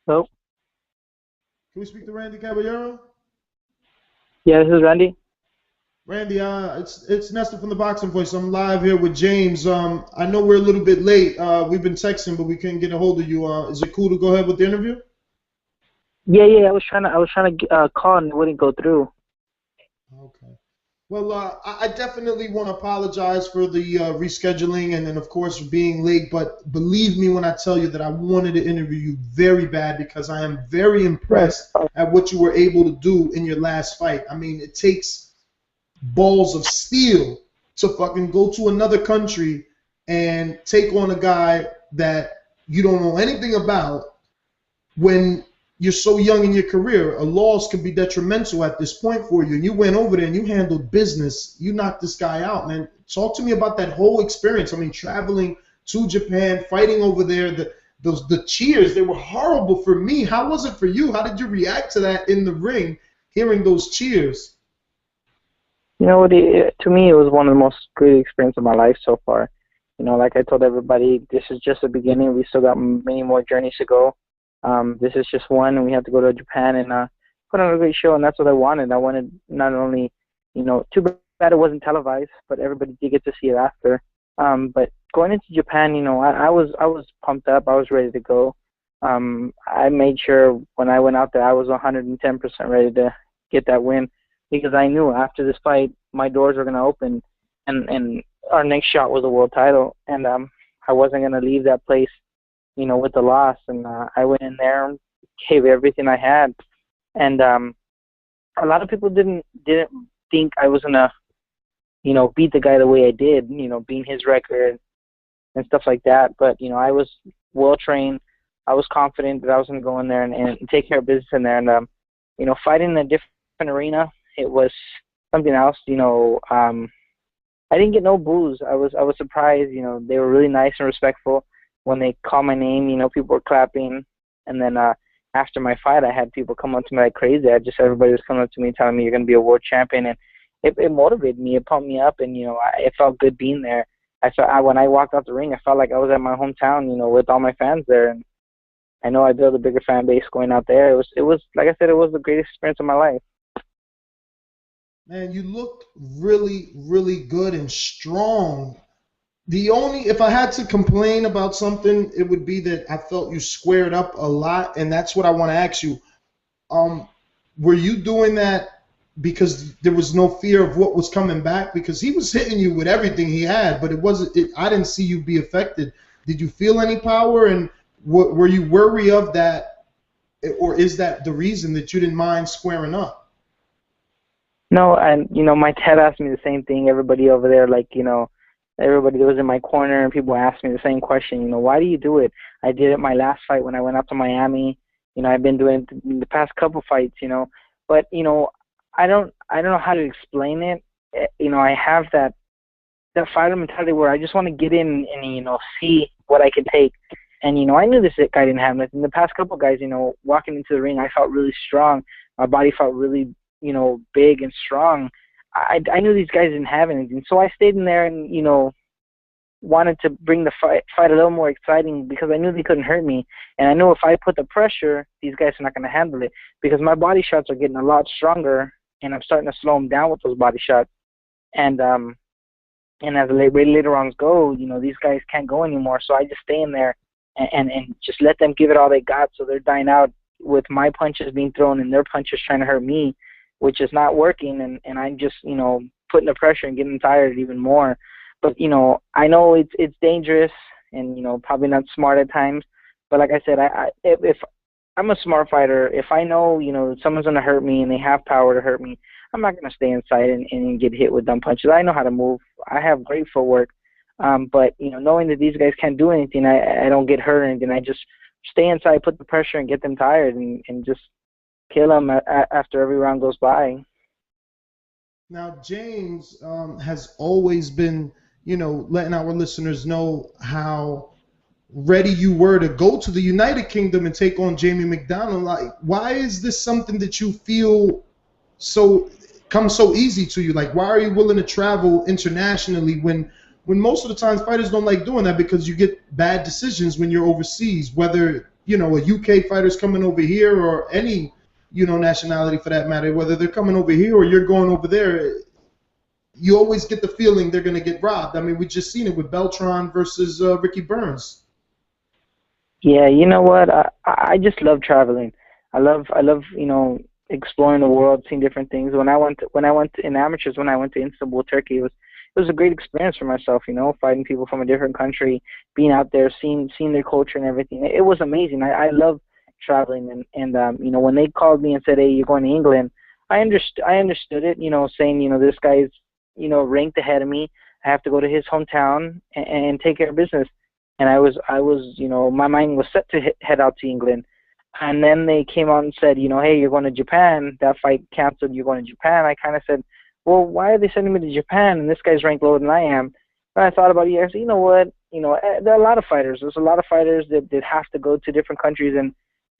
Hello? Can we speak to Randy Caballero? Yeah, this is Randy. Randy, it's Nestor from the Boxing Voice. I'm live here with James. I know we're a little bit late. We've been texting, but we couldn't get a hold of you. Is it cool to go ahead with the interview? Yeah. I was trying to call and it wouldn't go through. Okay. Well, I definitely want to apologize for the rescheduling and then, of course, being late. But believe me when I tell you that I wanted to interview you very bad because I am very Right. impressed at what you were able to do in your last fight. I mean, it takes balls of steel to fucking go to another country and take on a guy that you don't know anything about when you're so young in your career. A loss could be detrimental at this point for you. And you went over there and you handled business. You knocked this guy out, man. Talk to me about that whole experience. I mean, traveling to Japan, fighting over there, the cheers, they were horrible for me. How was it for you? How did you react to that in the ring, hearing those cheers? You know what? To me, it was one of the most great experiences of my life so far. Like I told everybody, this is just the beginning. We still got many more journeys to go. This is just one, and we have to go to Japan and put on a great show, and that's what I wanted. I wanted not only, too bad it wasn't televised, but everybody did get to see it after. But going into Japan, I was pumped up. I was ready to go. I made sure when I went out there, I was 110% ready to get that win because I knew after this fight, my doors were going to open, and our next shot was a world title, and I wasn't going to leave that place with the loss. And I went in there and gave everything I had. And a lot of people didn't think I was gonna, beat the guy the way I did, being his record and stuff like that. But I was well trained. I was confident that I was gonna go in there and take care of business in there. And fighting in a different arena, it was something else. I didn't get no boos. I was surprised. They were really nice and respectful. When they called my name, people were clapping. And then after my fight, I had people come up to me like crazy. Everybody was coming up to me telling me you're going to be a world champion. And it motivated me. It pumped me up. And, it felt good being there. When I walked out the ring, I felt like I was at my hometown, with all my fans there. And I know I built a bigger fan base going out there. It was like I said, it was the greatest experience of my life. Man, you looked really, really good and strong. If I had to complain about something, it would be that I felt you squared up a lot, and that's what I want to ask you. Um, were you doing that because there was no fear of what was coming back? Because he was hitting you with everything he had, but it wasn't. I didn't see you be affected. Did you feel any power, and were you worried of that, or is that the reason that you didn't mind squaring up? No, and my dad asked me the same thing. Everybody over there, like everybody that was in my corner, and people asked me the same question. Why do you do it? I did it my last fight when I went out to Miami. I've been doing it in the past couple fights. But I don't know how to explain it. I have that fighter mentality where I just want to get in and see what I can take. And I knew this guy didn't have nothing. The past couple guys, walking into the ring, I felt really strong. My body felt really big and strong. I knew these guys didn't have anything, so I stayed in there and wanted to bring the fight a little more exciting because I knew they couldn't hurt me, and I knew if I put the pressure, these guys are not going to handle it because my body shots are getting a lot stronger, and I'm starting to slow them down with those body shots. And as the later rounds go, these guys can't go anymore, so I just stay in there and just let them give it all they got, so they're dying out with my punches being thrown and their punches trying to hurt me, which is not working, and I'm just, putting the pressure and getting tired even more. But, I know it's dangerous and, probably not smart at times. But like I said, if I'm a smart fighter, if I know, someone's going to hurt me and they have power to hurt me, I'm not going to stay inside and get hit with dumb punches. I know how to move. I have great footwork. But, knowing that these guys can't do anything, I don't get hurt or anything. I just stay inside, put the pressure, and get them tired and just kill them after every round goes by. Now, James has always been, letting our listeners know how ready you were to go to the United Kingdom and take on Jamie McDonald. Like, why is this something that you feel so comes so easy to you? Like, why are you willing to travel internationally when most of the times fighters don't like doing that because you get bad decisions when you're overseas, whether a UK fighter's coming over here, or any, nationality for that matter, whether they're coming over here or you're going over there, you always get the feeling they're going to get robbed. I mean, we just seen it with Beltran versus Ricky Burns. Yeah, you know what? I just love traveling. I love exploring the world, seeing different things. When I went in amateurs, when I went to Istanbul, Turkey, it was a great experience for myself. Fighting people from a different country, being out there, seeing their culture and everything. It was amazing. I love traveling, and when they called me and said, "Hey, you're going to England," I understood it. Saying this guy's ranked ahead of me. I have to go to his hometown and take care of business. And I was, my mind was set to head out to England. And then they came out and said, hey, you're going to Japan. That fight canceled. You're going to Japan. I kind of said, well, why are they sending me to Japan? And this guy's ranked lower than I am. And I thought about it. I said, you know what? There are a lot of fighters. There's a lot of fighters that have to go to different countries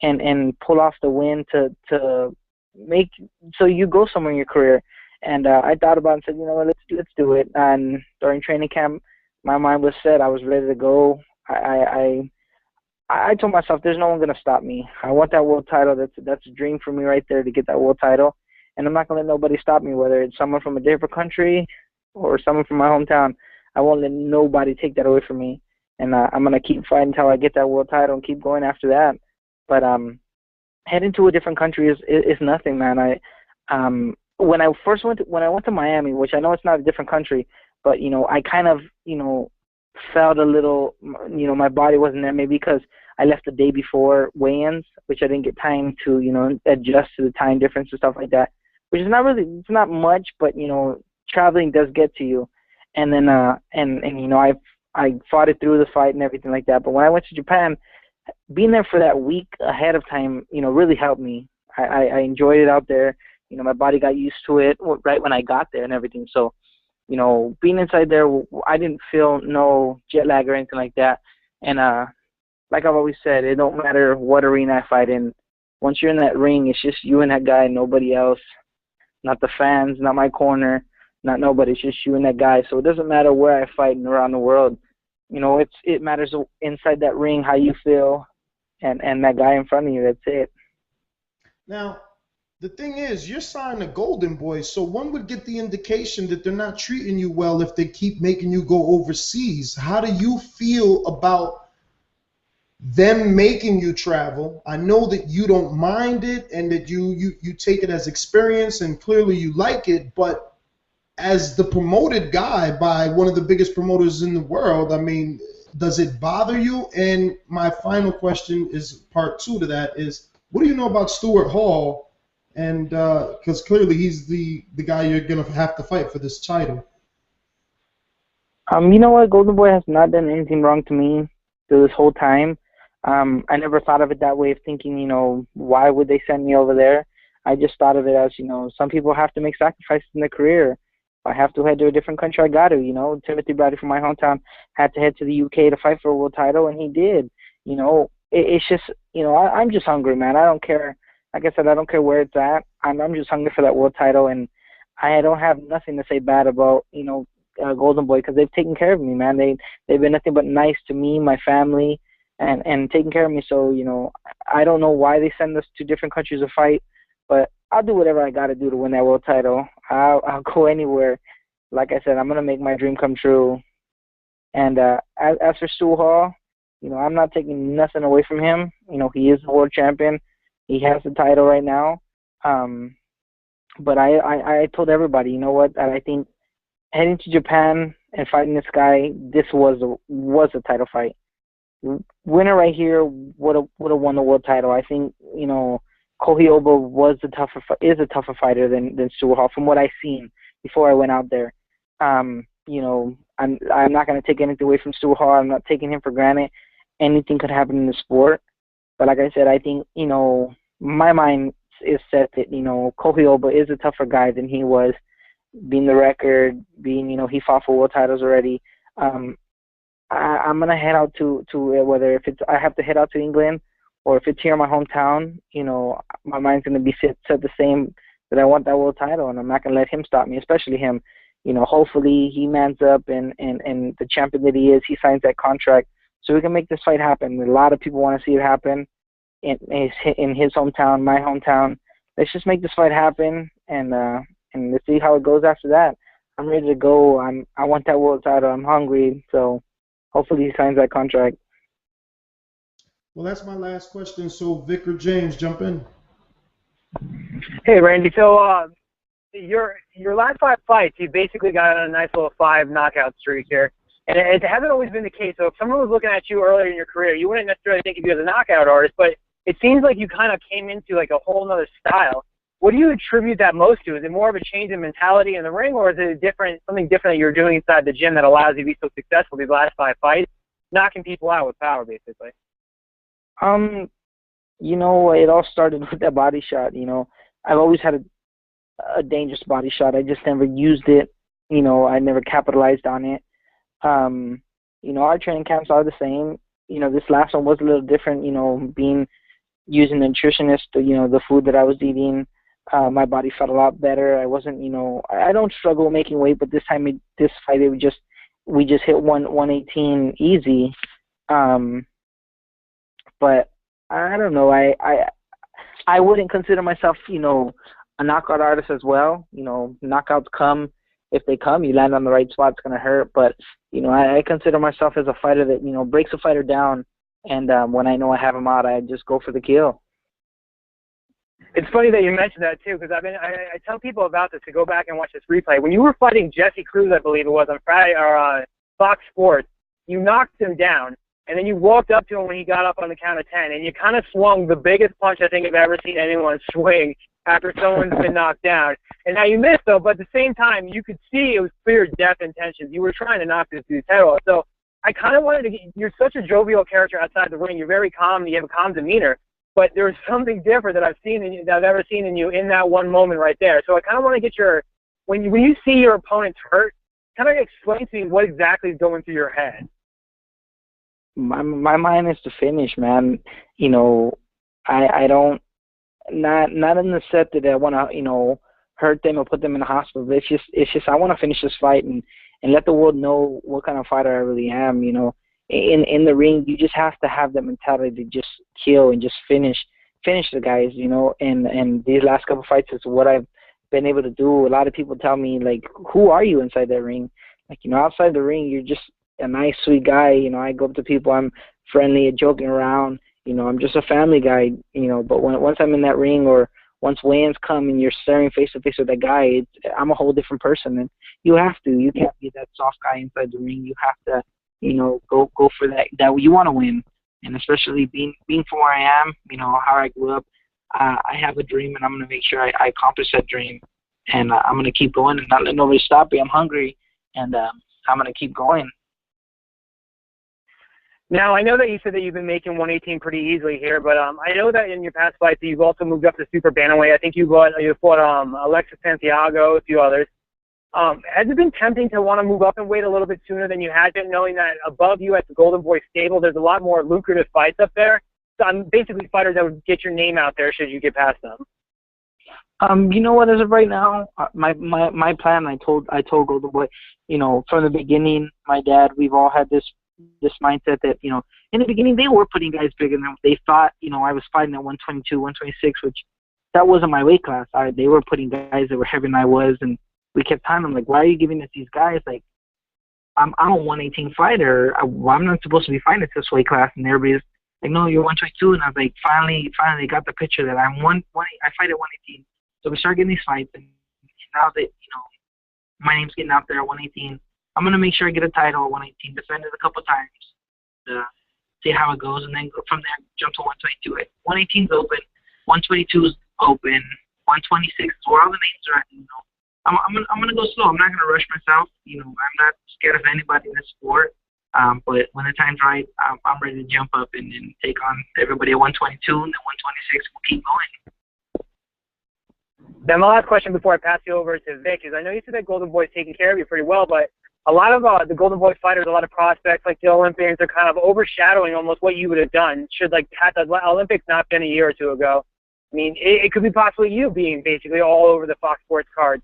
and pull off the win to make so you go somewhere in your career. And I thought about it and said, what, let's do it. And during training camp, my mind was set. I was ready to go. I told myself there's no one going to stop me. I want that world title. That's a dream for me right there, to get that world title. And I'm not going to let nobody stop me, whether it's someone from a different country or someone from my hometown. I won't let nobody take that away from me. And I'm going to keep fighting until I get that world title and keep going after that. But heading to a different country is nothing, man. When I went to Miami, which I know it's not a different country, but I kind of felt a little, my body wasn't there, maybe because I left the day before weigh-ins, which I didn't get time to adjust to the time difference and stuff like that, which is not really, it's not much, but traveling does get to you. And then I fought it through the fight and everything like that. But when I went to Japan, being there for that week ahead of time, really helped me. I enjoyed it out there. My body got used to it right when I got there and everything. So, being inside there, I didn't feel no jet lag or anything like that. And like I've always said, it don't matter what arena I fight in. Once you're in that ring, it's just you and that guy, nobody else. Not the fans, not my corner, not nobody. It's just you and that guy. So it doesn't matter where I fight around the world. It matters inside that ring how you feel, and that guy in front of you. That's it. Now, the thing is, you're signed to Golden Boy, so one would get the indication that they're not treating you well if they keep making you go overseas. How do you feel about them making you travel? I know that you don't mind it and that you take it as experience, and clearly you like it, but as the promoted guy by one of the biggest promoters in the world, I mean, does it bother you? And my final question is part two to that is, what do you know about Stuart Hall? And because clearly he's the guy you're going to have to fight for this title. You know what? Golden Boy has not done anything wrong to me through this whole time. I never thought of it that way, of thinking, why would they send me over there? I just thought of it as, some people have to make sacrifices in their career. If I have to head to a different country, I got to. Timothy Bradley from my hometown had to head to the UK to fight for a world title, and he did. It's just, I'm just hungry, man. I don't care. Like I said, I don't care where it's at. I'm just hungry for that world title, and I don't have nothing to say bad about, Golden Boy, because they've taken care of me, man. They've been nothing but nice to me, my family, and taking care of me. So, I don't know why they send us to different countries to fight, but I'll do whatever I got to do to win that world title. I'll go anywhere. Like I said, I'm gonna make my dream come true. And as for Stuart Hall, I'm not taking nothing away from him. He is the world champion. He has the title right now. But I told everybody, what, I think heading to Japan and fighting this guy, this was a title fight. Winner right here would have won the world title. I think, Kohei Oba is a tougher fighter than Stuart Hall from what I've seen before I went out there. I'm not going to take anything away from Stuart Hall. I'm not taking him for granted. Anything could happen in the sport. But like I said, I think, my mind is set that, Kohei Oba is a tougher guy than he was, being the record, being, he fought for world titles already. I'm going to head out to whether if I have to head out to England or if it's here in my hometown, my mind's going to be set the same, that I want that world title, and I'm not going to let him stop me, especially him. Hopefully he mans up and the champion that he is, he signs that contract so we can make this fight happen. A lot of people want to see it happen in his hometown, my hometown. Let's just make this fight happen, and let's see how it goes after that. I'm ready to go. I want that world title. I'm hungry, so hopefully he signs that contract. Well, that's my last question. So, Vic or James, jump in. Hey, Randy. So, your last 5 fights, you basically got on a nice little 5 knockout streak here. And it hasn't always been the case. So if someone was looking at you earlier in your career, you wouldn't necessarily think of you as a knockout artist, but it seems like you kind of came into like a whole other style. What do you attribute that most to? Is it more of a change in mentality in the ring, or is it something different that you're doing inside the gym that allows you to be so successful these last 5 fights, knocking people out with power, basically? You know, it all started with that body shot. You know, I've always had a dangerous body shot. I just never used it. You know, I never capitalized on it. You know, our training camps are the same. You know, this last one was a little different, you know, using the nutritionist, you know, the food that I was eating, my body felt a lot better. I wasn't, you know, I don't struggle making weight, but this time, this fight, we just hit 118 easy. But I don't know, I wouldn't consider myself, you know, a knockout artist as well. You know, knockouts come. If they come, you land on the right spot, it's going to hurt. But, you know, I consider myself as a fighter that, you know, breaks a fighter down. And when I know I have him out, I just go for the kill. It's funny that you mentioned that, too, because I tell people about this to go back and watch this replay. When you were fighting Jesse Cruz, I believe it was, on Friday, or Fox Sports, you knocked him down, and then you walked up to him when he got up on the count of 10, and you kind of swung the biggest punch I think I've ever seen anyone swing after someone's been knocked down. And now you missed, though, but at the same time, you could see it was clear death intentions. You were trying to knock this dude's head off. So I kind of wanted to get, you're such a jovial character outside the ring. You're very calm. You have a calm demeanor. But there's something different that I've seen in you, that I've ever seen in you in that one moment right there. So I kind of want to get your, when you see your opponents hurt, kind of explain to me what exactly is going through your head. My mind is to finish, man. You know, I don't, not in the set that I want to, you know, hurt them or put them in the hospital. It's just I want to finish this fight and let the world know what kind of fighter I really am. You know, in the ring, you just have to have that mentality to just kill and just finish the guys. You know, and these last couple fights is what I've been able to do. A lot of people tell me, like, who are you inside that ring? Like, you know, outside the ring, you're just a nice, sweet guy. You know, I go up to people, I'm friendly, joking around. You know, I'm just a family guy, you know, but once I'm in that ring or once weigh-ins come and you're staring face-to-face with that guy, I'm a whole different person. And you have to. You can't be that soft guy inside the ring. You have to, you know, go for that you want to win. And especially being from where I am, you know, how I grew up, I have a dream, and I'm going to make sure I accomplish that dream. And I'm going to keep going and not let nobody stop me. I'm hungry, and I'm going to keep going. Now, I know that you said that you've been making 118 pretty easily here, but I know that in your past fights you've also moved up to super bantamweight. I think you fought Alexis Santiago, a few others. Has it been tempting to want to move up and weight a little bit sooner than you had been, knowing that above you at the Golden Boy stable, there's a lot more lucrative fights up there? So I'm basically fighters that would get your name out there should you get past them. You know what? As of right now, my plan. I told Golden Boy, you know, from the beginning, my dad, we've all had this mindset that, you know, in the beginning they were putting guys bigger than they thought. You know, I was fighting at 122, 126, which that wasn't my weight class. They were putting guys that were heavier than I was, and we kept telling them, like, why are you giving us these guys? Like, I'm a 118 fighter. I'm not supposed to be fighting at this weight class. And everybody's like, no, you're 122. And I was like, finally got the picture that I fight at 118. So we start getting these fights, and now that, you know, my name's getting out there at 118, I'm going to make sure I get a title at 118, defend it a couple times, see how it goes, and then go from there, jump to 122. 118's open, 122's open, 126 is where all the names are at. You know, I'm going to go slow. I'm not going to rush myself. You know, I'm not scared of anybody in this sport. But when the time's right, I'm ready to jump up and take on everybody at 122, and then 126 will keep going. Then my last question before I pass you over to Vic is, I know you said that Golden Boy's taking care of you pretty well, but a lot of the Golden Boy fighters, a lot of prospects like the Olympians are kind of overshadowing almost what you would have done should, like, had the Olympics not been a year or two ago. I mean, it could be possibly you being basically all over the Fox Sports card.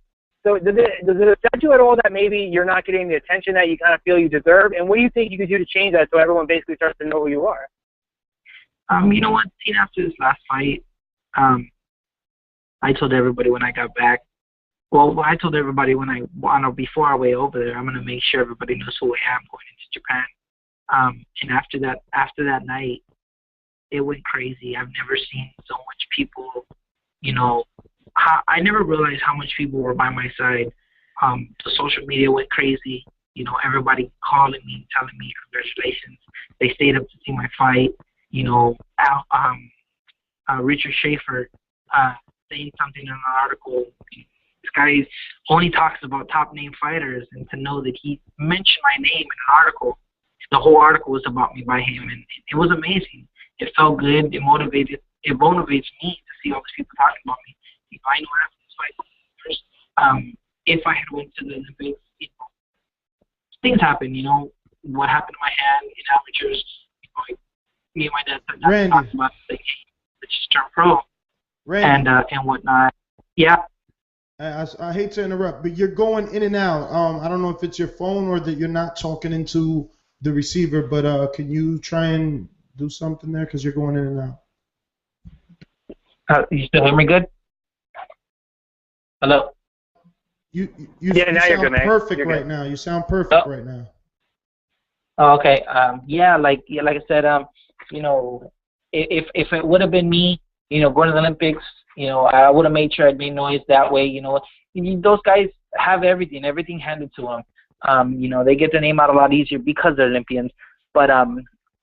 So does it upset you at all that maybe you're not getting the attention that you kind of feel you deserve? And what do you think you could do to change that so everyone basically starts to know who you are? You know what? See, after this last fight, I told everybody when I got back. Well, I told everybody before I went over there, I'm gonna make sure everybody knows who I am going into Japan. And after that night, it went crazy. I've never seen so much people. You know, I never realized how much people were by my side. The social media went crazy. You know, everybody calling me, telling me congratulations. They stayed up to see my fight. You know, Richard Schaefer saying something in an article. This guy only talks about top name fighters, and to know that he mentioned my name in an article, the whole article was about me by him, and it was amazing. It felt good. It motivates me to see all these people talking about me. You know, I know after this fight, if I had went to the Olympics, you know, things happen. You know, what happened to my hand in amateurs. You know, me and my dad talked about like, let's just turn pro, Randy, and whatnot. Yeah. I hate to interrupt, but you're going in and out. I don't know if it's your phone or that you're not talking into the receiver, but can you try and do something there because you're going in and out. You still hear me good? Hello. You now you're good, man. Perfect you're right good. now. You sound perfect right now. Oh, okay. Like I said, you know, if it would have been me, you know, going to the Olympics, you know, I would have made sure I'd made noise that way. You know, those guys have everything handed to them. You know, they get their name out a lot easier because they're Olympians. But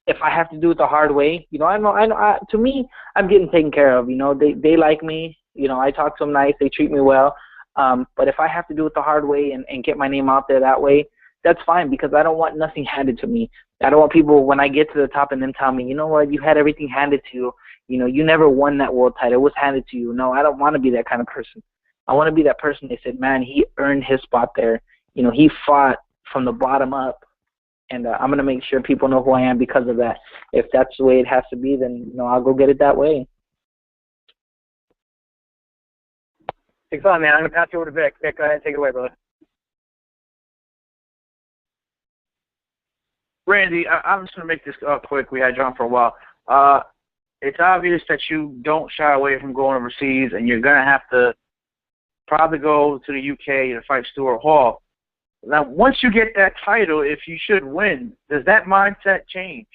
if I have to do it the hard way, you know, I know. To me, I'm getting taken care of. You know, they like me. You know, I talk to them nice. They treat me well. But if I have to do it the hard way and get my name out there that way, that's fine because I don't want nothing handed to me. I don't want people when I get to the top and them tell me, you know what, you had everything handed to you. You know, you never won that world title. It was handed to you. No, I don't want to be that kind of person. I want to be that person they said, man, he earned his spot there. You know, he fought from the bottom up. And I'm going to make sure people know who I am because of that. If that's the way it has to be, then, you know, I'll go get it that way. Thanks a lot, man. I'm going to pass you over to Vic. Vic, go ahead and take it away, brother. Randy, I'm just going to make this quick. We had John for a while. It's obvious that you don't shy away from going overseas, and you're going to have to probably go to the UK to fight Stuart Hall. Now, once you get that title, if you should win, does that mindset change?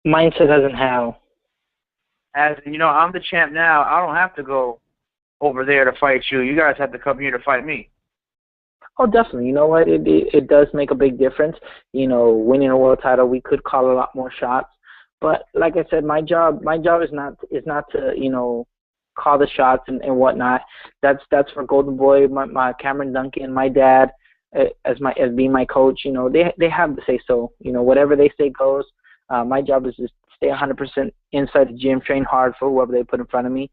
Mindset doesn't have. As you know, I'm the champ now. I don't have to go over there to fight you. You guys have to come here to fight me. Oh, definitely. You know what? It does make a big difference. You know, winning a world title, we could call a lot more shots. But like I said, my job is not to, you know, call the shots and whatnot. That's for Golden Boy, my Cameron Duncan, my dad, as being my coach. You know, they have to say so. You know, whatever they say goes. My job is just stay 100% inside the gym, train hard for whoever they put in front of me.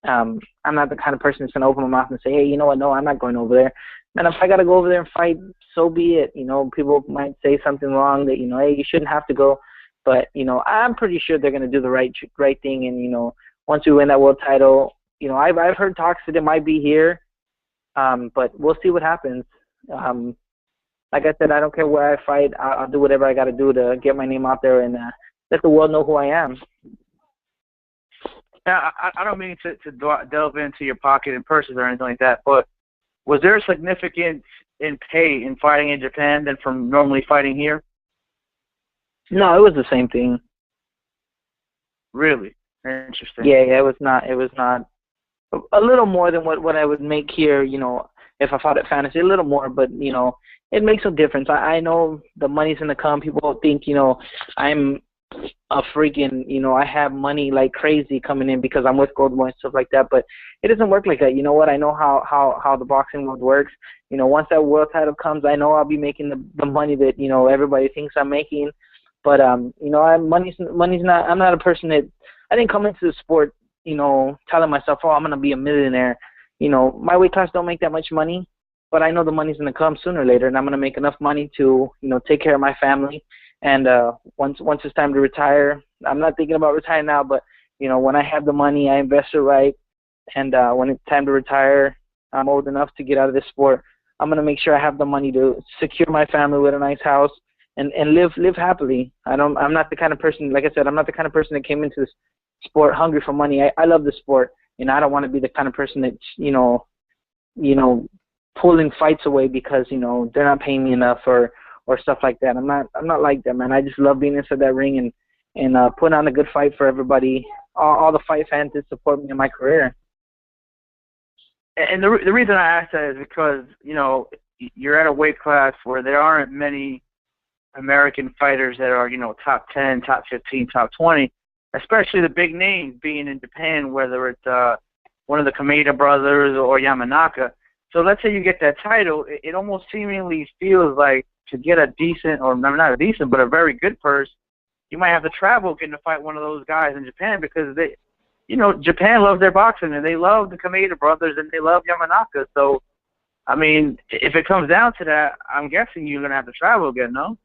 I'm not the kind of person that's gonna open my mouth and say, hey, you know what? No, I'm not going over there. And if I gotta go over there and fight, so be it. You know, people might say something wrong that, you know, hey, you shouldn't have to go. But, you know, I'm pretty sure they're going to do the right thing. And, you know, once we win that world title, you know, I've heard talks that it might be here, but we'll see what happens. Like I said, I don't care where I fight. I'll do whatever I got to do to get my name out there and let the world know who I am. Now, I don't mean to delve into your pocket and purses or anything like that, but was there a significance in pay in fighting in Japan than from normally fighting here? No, it was the same thing. Really? Interesting. Yeah, it was not. It was not a little more than what I would make here. You know, if I fought at Fantasy, a little more, but you know, it makes no difference. I know the money's gonna come. People think, you know, I'm a freaking, you know, I have money like crazy coming in because I'm with Golden Boy and stuff like that, but it doesn't work like that. You know what? I know how the boxing world works. You know, once that world title comes, I know I'll be making the money that, you know, everybody thinks I'm making. But you know, money's not. I'm not a person that. I didn't come into the sport, you know, telling myself, oh, I'm gonna be a millionaire. You know, my weight class don't make that much money, but I know the money's gonna come sooner or later, and I'm gonna make enough money to, you know, take care of my family. And once it's time to retire, I'm not thinking about retiring now, but you know, when I have the money, I invest it right. And when it's time to retire, I'm old enough to get out of this sport. I'm gonna make sure I have the money to secure my family with a nice house and live happily. I'm not the kind of person, like I said, I'm not the kind of person that came into this sport hungry for money. I love the sport, and I don't want to be the kind of person that's pulling fights away because they're not paying me enough or stuff like that. I'm not like that, man. I just love being inside that ring and putting on a good fight for everybody, all the fight fans that support me in my career. And the reason I ask that is because, you're at a weight class where there aren't many American fighters that are, top 10, top 15, top 20, especially the big names being in Japan, whether it's one of the Kameda brothers or Yamanaka. So let's say you get that title, it almost seemingly feels like to get a decent, or not a decent, but a very good purse, you might have to travel getting to fight one of those guys in Japan because they, Japan loves their boxing, and they love the Kameda brothers, and they love Yamanaka. So, I mean, if it comes down to that, I'm guessing you're going to have to travel again, no?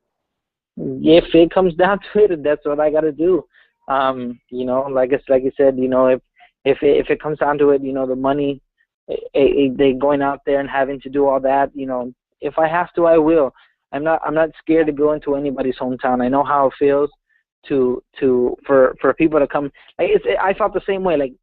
If it comes down to it, that's what I got to do. Like you said, if it comes down to it, the money, they going out there and having to do all that, if I have to, I will. I'm not scared to go into anybody's hometown. I know how it feels for people to come. I felt the same way,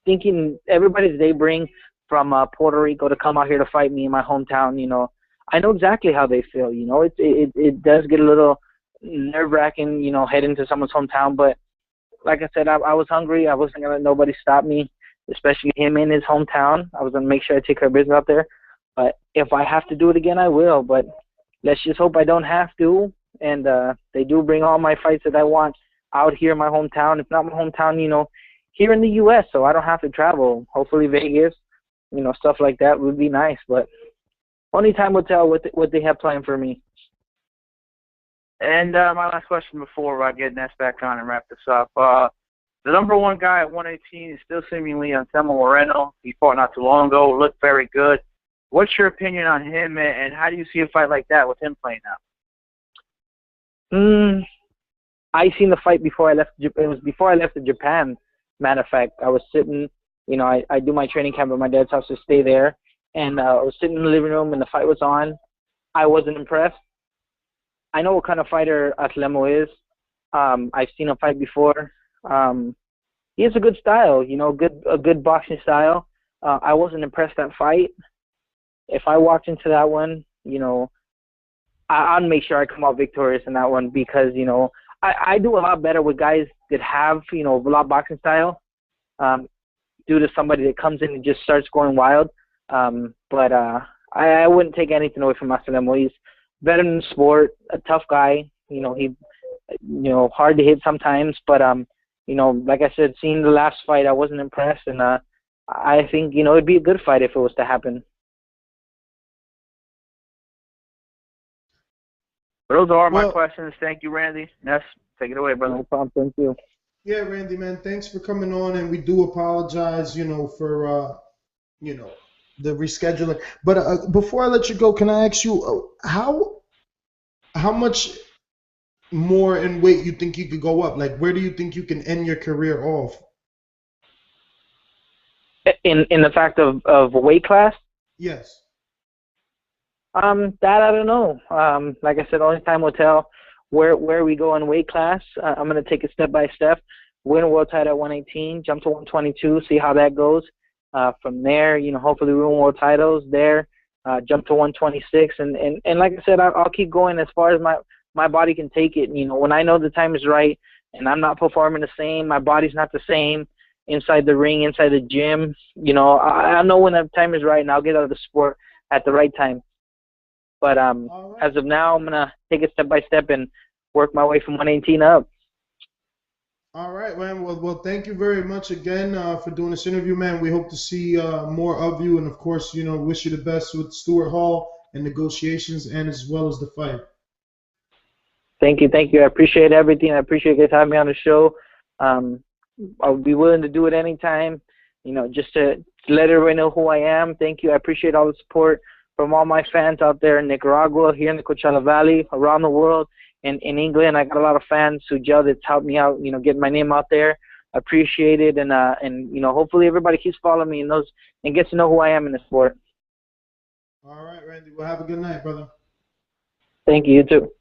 thinking everybody's they bring from Puerto Rico to come out here to fight me in my hometown. I know exactly how they feel. It does get a little nerve-wracking, heading to someone's hometown. But like I said, I was hungry. I wasn't gonna let nobody stop me, especially him in his hometown. I was gonna make sure I take care of business out there. But if I have to do it again, I will. But let's just hope I don't have to. And they do bring all my fights that I want out here in my hometown. If not my hometown, here in the U.S., so I don't have to travel. Hopefully Vegas, stuff like that would be nice. But only time will tell what they have planned for me. And my last question before I get Ness back on and wrap this up. The number one guy at 118 is still seemingly Anselmo Moreno. He fought not too long ago, looked very good. What's your opinion on him, and how do you see a fight like that with him playing now? I seen the fight before I left. It was before I left to Japan. Matter of fact, I was sitting, I do my training camp at my dad's house to stay there, and I was sitting in the living room and the fight was on. I wasn't impressed. I know what kind of fighter Anselmo is. I've seen him fight before. He has a good style, a good boxing style. I wasn't impressed that fight. If I walked into that one, I'd make sure I come out victorious in that one because, I do a lot better with guys that have, a lot of boxing style, due to somebody that comes in and just starts going wild. But I wouldn't take anything away from Anselmo. He's better in the sport, a tough guy. He, hard to hit sometimes. But, like I said, seeing the last fight, I wasn't impressed. And I think, it'd be a good fight if it was to happen. Those are my questions. Thank you, Randy. Ness, take it away, brother. No problem. Thank you. Yeah, Randy, man, thanks for coming on, and we do apologize, for, the rescheduling. But before I let you go, can I ask you how much more in weight you think you could go up? Like, where do you think you can end your career off? In the fact of weight class? Yes. That I don't know. Like I said, only time will tell where we go in weight class. I'm gonna take it step by step. Win a world title at 118, jump to 122, see how that goes. From there, hopefully win world titles there. Jump to 126, and like I said, I'll keep going as far as my body can take it. When I know the time is right and I'm not performing the same, my body's not the same inside the ring, inside the gym. I know when the time is right, and I'll get out of the sport at the right time. But right. As of now, I'm going to take it step by step and work my way from 118 up. All right, man. Well, thank you very much again for doing this interview, man. We hope to see more of you. And, of course, wish you the best with Stuart Hall and negotiations and as well as the fight. Thank you. I appreciate everything. I appreciate you guys having me on the show. I'll be willing to do it anytime, just to let everybody know who I am. Thank you. I appreciate all the support from all my fans out there in Nicaragua, here in the Coachella Valley, around the world, and in England. I got a lot of fans who that's helped me out, get my name out there. appreciate it, and hopefully everybody keeps following me and knows and gets to know who I am in the sport. All right, Randy. Well, have a good night, brother. Thank you. You too.